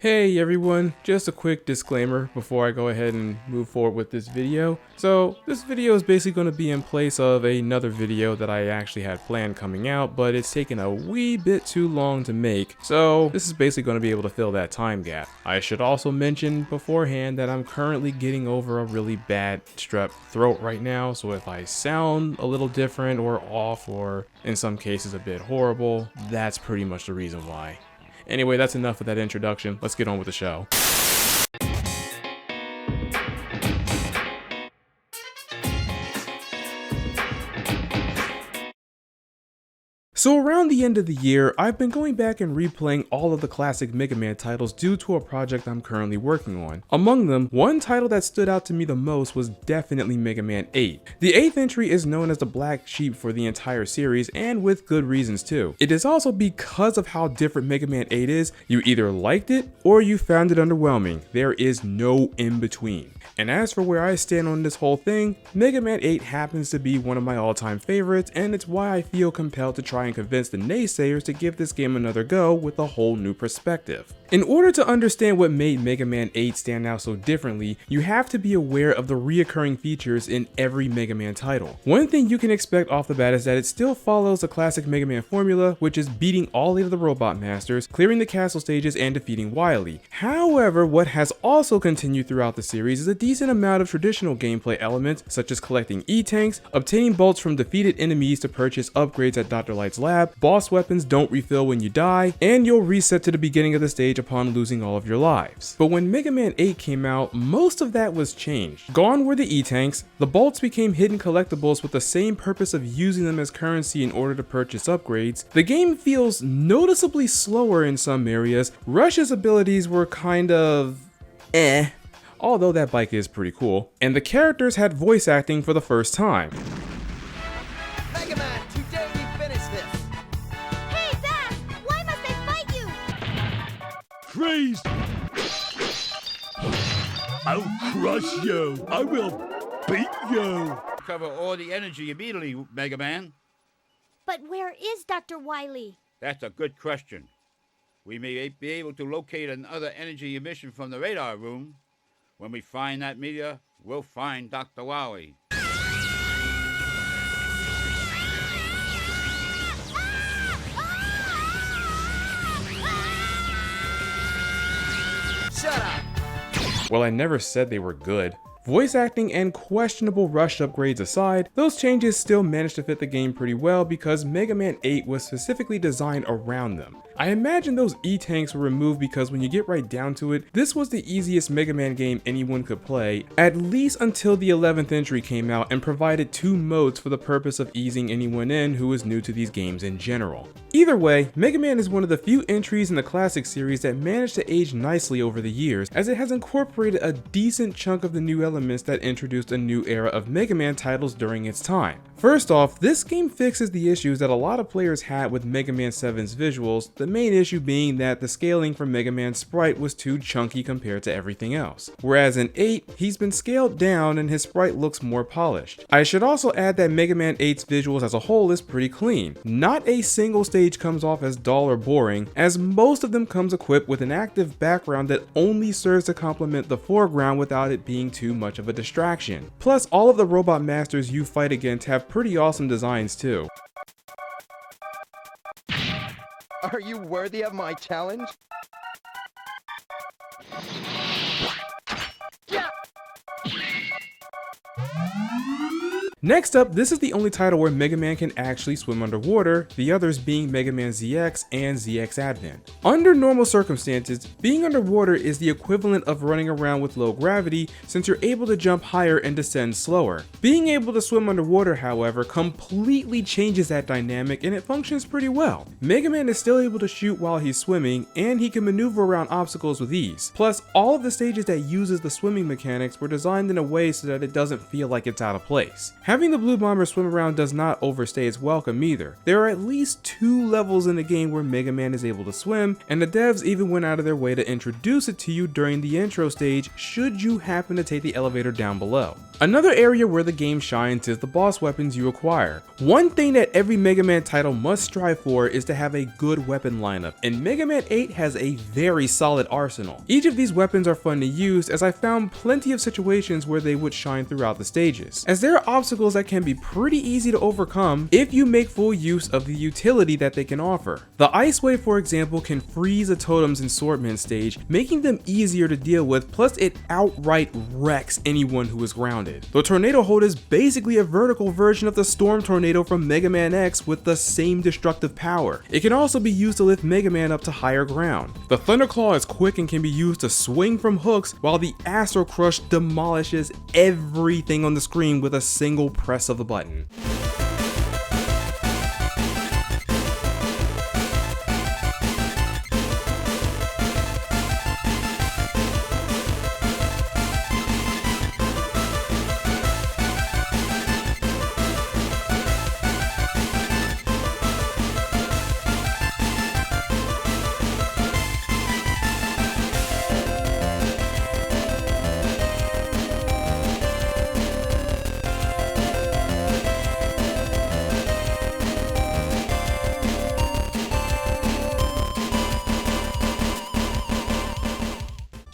Hey everyone, just a quick disclaimer before I go ahead and move forward with this video. So this video is basically going to be in place of another video that I actually had planned coming out, but it's taken a wee bit too long to make. So this is basically going to be able to fill that time gap. I should also mention beforehand that I'm currently getting over a really bad strep throat right now. So if I sound a little different or off, or in some cases a bit horrible, that's pretty much the reason why. Anyway, that's enough of that introduction. Let's get on with the show. So around the end of the year, I've been going back and replaying all of the classic Megaman titles due to a project I'm currently working on. Among them, one title that stood out to me the most was definitely Megaman 8. The 8th entry is known as the black sheep for the entire series, and with good reasons too. It is also because of how different Megaman 8 is, you either liked it or you found it underwhelming. There is no in between. And as for where I stand on this whole thing, Megaman 8 happens to be one of my all-time favorites, and it's why I feel compelled to try and convince the naysayers to give this game another go with a whole new perspective. In order to understand what made Mega Man 8 stand out so differently, you have to be aware of the reoccurring features in every Mega Man title. One thing you can expect off the bat is that it still follows the classic Mega Man formula, which is beating all 8 of the Robot Masters, clearing the castle stages, and defeating Wily. However, what has also continued throughout the series is a decent amount of traditional gameplay elements, such as collecting E-Tanks, obtaining bolts from defeated enemies to purchase upgrades at Dr. Light's lab, boss weapons don't refill when you die, and you'll reset to the beginning of the stage upon losing all of your lives. But when Mega Man 8 came out, most of that was changed. Gone were the E-Tanks, the bolts became hidden collectibles with the same purpose of using them as currency in order to purchase upgrades. The game feels noticeably slower in some areas. Rush's abilities were kind of although that bike is pretty cool, and the characters had voice acting for the first time. Megaman, today we finish this! Hey, Fast! Why must I fight you? Freeze! I'll crush you! I will beat you! Cover all the energy immediately, Megaman. But where is Dr. Wily? That's a good question. We may be able to locate another energy emission from the radar room. When we find that meteor, we'll find Dr. Wily. Shut up! Well, I never said they were good. Voice acting and questionable rush upgrades aside, those changes still managed to fit the game pretty well because Mega Man 8 was specifically designed around them. I imagine those E-Tanks were removed because when you get right down to it, this was the easiest Mega Man game anyone could play, at least until the 11th entry came out and provided 2 modes for the purpose of easing anyone in who is new to these games in general. Either way, Mega Man is one of the few entries in the classic series that managed to age nicely over the years, as it has incorporated a decent chunk of the new elements that introduced a new era of Mega Man titles during its time. First off, this game fixes the issues that a lot of players had with Mega Man 7's visuals, the main issue being that the scaling for Mega Man's sprite was too chunky compared to everything else. Whereas in 8, he's been scaled down and his sprite looks more polished. I should also add that Mega Man 8's visuals as a whole is pretty clean. Not a single stage comes off as dull or boring, as most of them comes equipped with an active background that only serves to complement the foreground without it being too much of a distraction. Plus, all of the Robot Masters you fight against have pretty awesome designs too. Are you worthy of my challenge? Next up, this is the only title where Mega Man can actually swim underwater, the others being Mega Man ZX and ZX Advent. Under normal circumstances, being underwater is the equivalent of running around with low gravity since you're able to jump higher and descend slower. Being able to swim underwater, however, completely changes that dynamic and it functions pretty well. Mega Man is still able to shoot while he's swimming, and he can maneuver around obstacles with ease. Plus, all of the stages that uses the swimming mechanics were designed in a way so that it doesn't feel like it's out of place. Having the Blue Bomber swim around does not overstay its welcome either. There are at least 2 levels in the game where Mega Man is able to swim, time, and the devs even went out of their way to introduce it to you during the intro stage should you happen to take the elevator down below. Another area where the game shines is the boss weapons you acquire. One thing that every Mega Man title must strive for is to have a good weapon lineup, and Mega Man 8 has a very solid arsenal. Each of these weapons are fun to use, as I found plenty of situations where they would shine throughout the stages, as there are obstacles that can be pretty easy to overcome if you make full use of the utility that they can offer. The Ice Wave, for example, can freeze a totems in Swordman stage, making them easier to deal with, plus it outright wrecks anyone who is grounded. The Tornado Hold is basically a vertical version of the Storm Tornado from Mega Man X with the same destructive power. It can also be used to lift Mega Man up to higher ground. The Thunder Claw is quick and can be used to swing from hooks, while the Astro Crush demolishes everything on the screen with a single press of the button.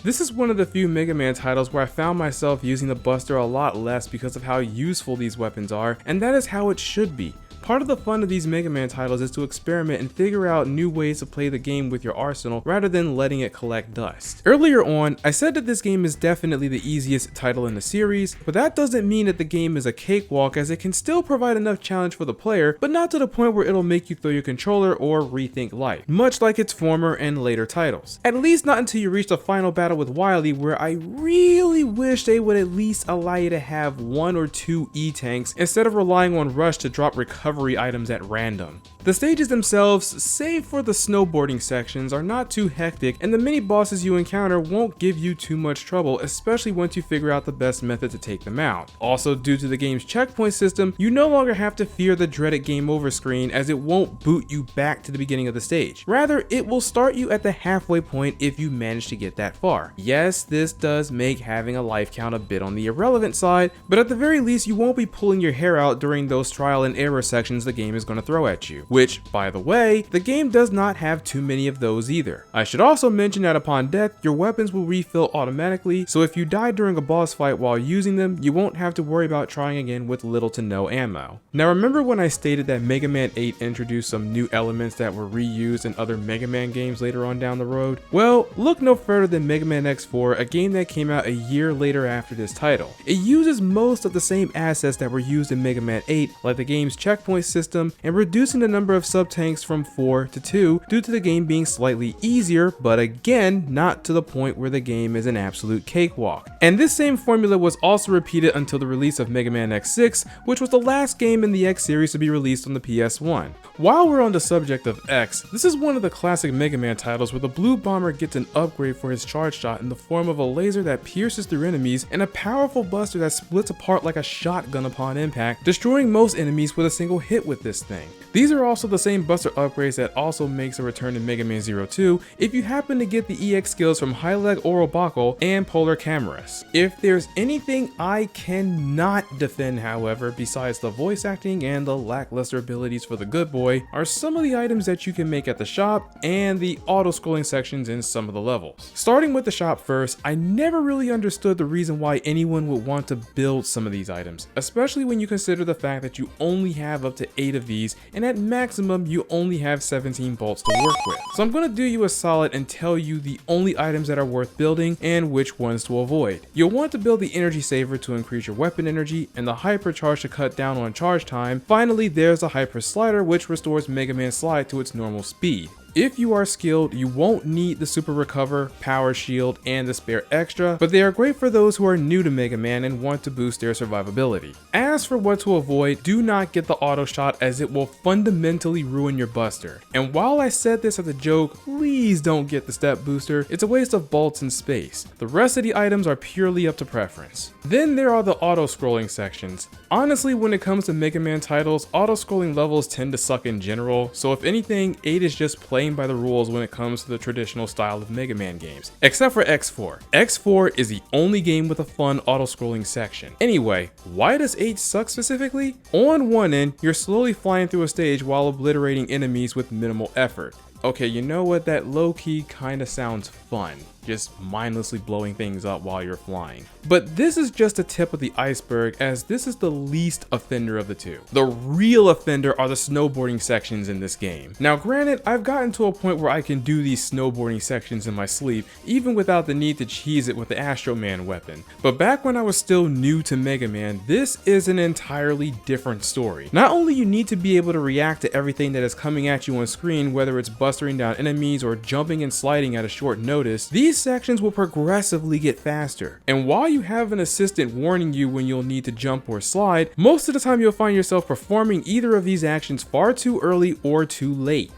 This is one of the few Mega Man titles where I found myself using the Buster a lot less because of how useful these weapons are, and that is how it should be. Part of the fun of these Mega Man titles is to experiment and figure out new ways to play the game with your arsenal rather than letting it collect dust. Earlier on, I said that this game is definitely the easiest title in the series, but that doesn't mean that the game is a cakewalk, as it can still provide enough challenge for the player, but not to the point where it'll make you throw your controller or rethink life, much like its former and later titles. At least not until you reach the final battle with Wily, where I really wish they would at least allow you to have 1 or 2 E-tanks instead of relying on Rush to drop recovery items at random. The stages themselves, save for the snowboarding sections, are not too hectic, and the mini bosses you encounter won't give you too much trouble, especially once you figure out the best method to take them out. Also, due to the game's checkpoint system, you no longer have to fear the dreaded game over screen, as it won't boot you back to the beginning of the stage. Rather, it will start you at the halfway point if you manage to get that far. Yes, this does make having a life count a bit on the irrelevant side, but at the very least you won't be pulling your hair out during those trial and error sections the game is going to throw at you. Which, by the way, the game does not have too many of those either. I should also mention that upon death, your weapons will refill automatically, so if you die during a boss fight while using them, you won't have to worry about trying again with little to no ammo. Now remember when I stated that Mega Man 8 introduced some new elements that were reused in other Mega Man games later on down the road? Well, look no further than Mega Man X4, a game that came out a year later after this title. It uses most of the same assets that were used in Mega Man 8, like the game's checkpoint system, and reducing the number of sub-tanks from 4 to 2 due to the game being slightly easier, but again, not to the point where the game is an absolute cakewalk. And this same formula was also repeated until the release of Mega Man X6, which was the last game in the X series to be released on the PS1. While we're on the subject of X, this is one of the classic Mega Man titles where the Blue Bomber gets an upgrade for his charge shot in the form of a laser that pierces through enemies and a powerful buster that splits apart like a shotgun upon impact, destroying most enemies with a single hit with this thing. These are also the same buster upgrades that also makes a return in Mega Man 02 if you happen to get the EX skills from High Leg Orobaco and Polar Cameras. If there's anything I cannot defend, however, besides the voice acting and the lackluster abilities for the good boy, are some of the items that you can make at the shop and the auto-scrolling sections in some of the levels. Starting with the shop first, I never really understood the reason why anyone would want to build some of these items, especially when you consider the fact that you only have up to 8 of these, and at maximum you only have 17 bolts to work with. So I'm going to do you a solid and tell you the only items that are worth building and which ones to avoid. You'll want to build the Energy Saver to increase your weapon energy, and the Hyper Charge to cut down on charge time. Finally, there's the Hyper Slider, which restores Mega Man Slide to its normal speed. If you are skilled, you won't need the Super Recover, Power Shield, and the Spare Extra, but they are great for those who are new to Mega Man and want to boost their survivability. As for what to avoid, do not get the Auto Shot, as it will fundamentally ruin your buster. And while I said this as a joke, please don't get the Step Booster, it's a waste of bolts and space. The rest of the items are purely up to preference. Then there are the auto-scrolling sections. Honestly, when it comes to Mega Man titles, auto-scrolling levels tend to suck in general, so if anything, 8 is just plain playing by the rules when it comes to the traditional style of Mega Man games, except for X4. X4 is the only game with a fun auto-scrolling section. Anyway, why does 8 suck specifically? On one end, you're slowly flying through a stage while obliterating enemies with minimal effort. Okay, you know what, that low-key kinda sounds fun, just mindlessly blowing things up while you're flying. But this is just the tip of the iceberg, as this is the least offender of the two. The real offender are the snowboarding sections in this game. Now granted, I've gotten to a point where I can do these snowboarding sections in my sleep, even without the need to cheese it with the Astro Man weapon. But back when I was still new to Mega Man, this is an entirely different story. Not only you need to be able to react to everything that is coming at you on screen, whether it's bustering down enemies or jumping and sliding at a short notice, these sections will progressively get faster. And while you have an assistant warning you when you'll need to jump or slide, most of the time you'll find yourself performing either of these actions far too early or too late.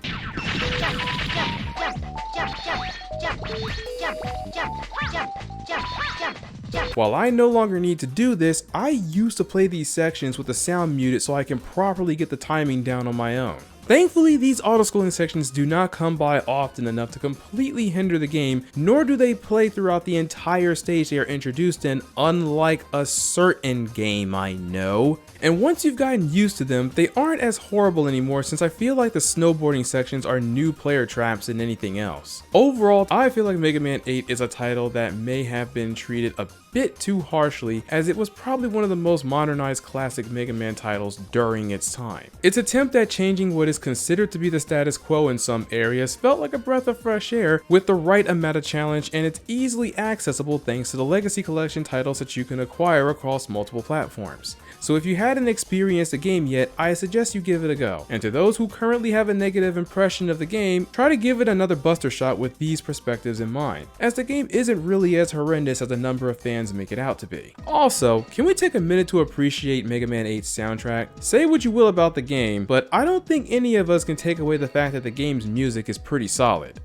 While I no longer need to do this, I used to play these sections with the sound muted so I can properly get the timing down on my own. Thankfully, these auto-scrolling sections do not come by often enough to completely hinder the game, nor do they play throughout the entire stage they are introduced in, unlike a certain game I know. And once you've gotten used to them, they aren't as horrible anymore, since I feel like the snowboarding sections are new player traps than anything else. Overall, I feel like Mega Man 8 is a title that may have been treated a bit too harshly, as it was probably one of the most modernized classic Mega Man titles during its time. Its attempt at changing what is considered to be the status quo in some areas felt like a breath of fresh air with the right amount of challenge, and it's easily accessible thanks to the Legacy Collection titles that you can acquire across multiple platforms. So if you hadn't experienced the game yet, I suggest you give it a go. And to those who currently have a negative impression of the game, try to give it another buster shot with these perspectives in mind, as the game isn't really as horrendous as a number of fans make it out to be. Also, can we take a minute to appreciate Mega Man 8's soundtrack? Say what you will about the game, but I don't think any of us can take away the fact that the game's music is pretty solid.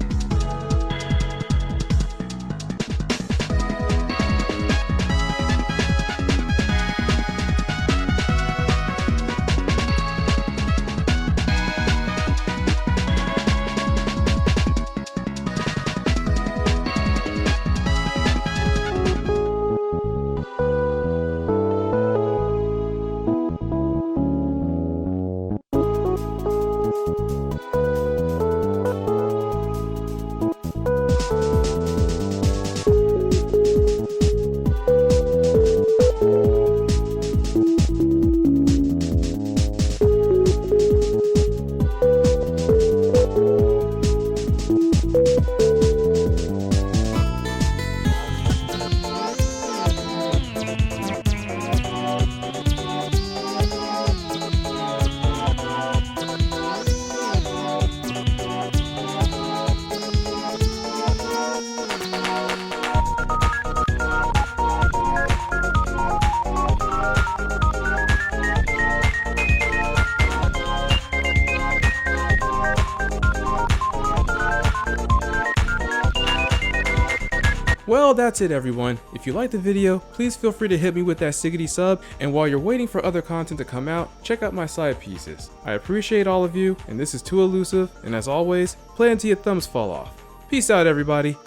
Well, that's it everyone. If you liked the video, please feel free to hit me with that siggity sub, and while you're waiting for other content to come out, check out my side pieces. I appreciate all of you, and this is Too Elusive, and as always, play until your thumbs fall off. Peace out everybody.